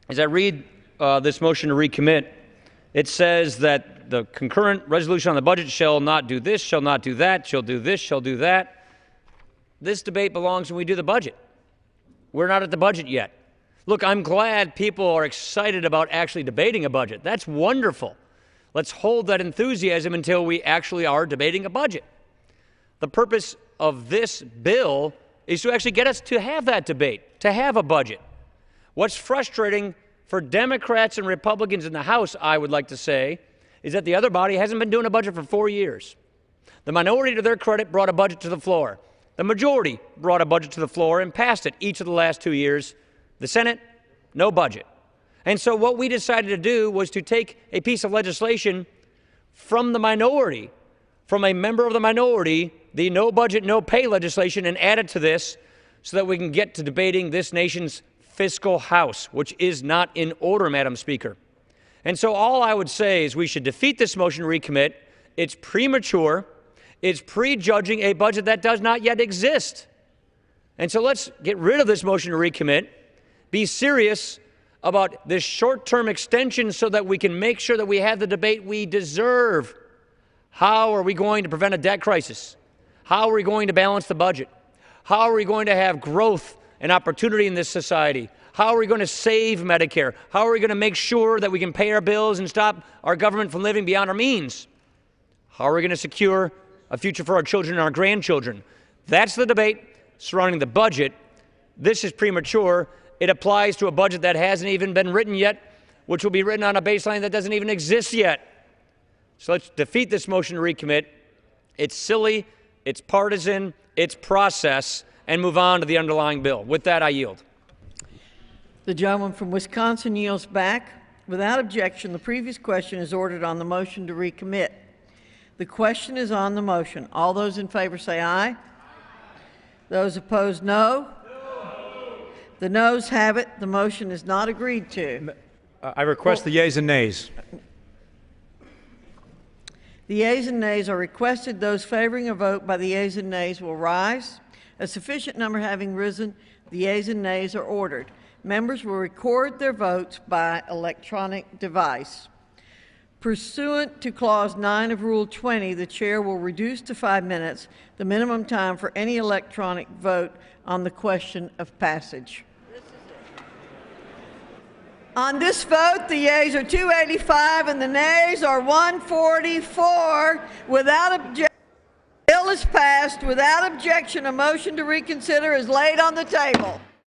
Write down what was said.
as I read this motion to recommit, it says that the concurrent resolution on the budget shall not do this, shall not do that, shall do this, shall do that. This debate belongs when we do the budget. We're not at the budget yet. Look, I'm glad people are excited about actually debating a budget. That's wonderful. Let's hold that enthusiasm until we actually are debating a budget. The purpose of this bill is to actually get us to have that debate, to have a budget. What's frustrating for Democrats and Republicans in the House, I would like to say, is that the other body hasn't been doing a budget for 4 years. The minority, to their credit, brought a budget to the floor. The majority brought a budget to the floor and passed it each of the last 2 years. The Senate, no budget. And so what we decided to do was to take a piece of legislation from the minority, from a member of the minority, the no budget, no pay legislation, and add it to this so that we can get to debating this nation's fiscal house, which is not in order, Madam Speaker. And so all I would say is we should defeat this motion to recommit. It's premature. It's prejudging a budget that does not yet exist. And so let's get rid of this motion to recommit, be serious about this short-term extension so that we can make sure that we have the debate we deserve. How are we going to prevent a debt crisis? How are we going to balance the budget? How are we going to have growth and opportunity in this society? How are we going to save Medicare? How are we going to make sure that we can pay our bills and stop our government from living beyond our means? How are we going to secure a future for our children and our grandchildren? That's the debate surrounding the budget. This is premature. It applies to a budget that hasn't even been written yet, which will be written on a baseline that doesn't even exist yet. So let's defeat this motion to recommit. It's silly, it's partisan, it's process, and move on to the underlying bill. With that, I yield. The gentleman from Wisconsin yields back. Without objection, the previous question is ordered on the motion to recommit. The question is on the motion. All those in favor say aye. Those opposed, no. The noes have it. The motion is not agreed to. I request the yeas and nays. The yeas and nays are requested. Those favoring a vote by the yeas and nays will rise. A sufficient number having risen, the yeas and nays are ordered. Members will record their votes by electronic device. Pursuant to Clause 9 of Rule 20, the Chair will reduce to 5 minutes the minimum time for any electronic vote on the question of passage. On this vote, the yeas are 285 and the nays are 144. Without objection, the bill is passed. Without objection, a motion to reconsider is laid on the table.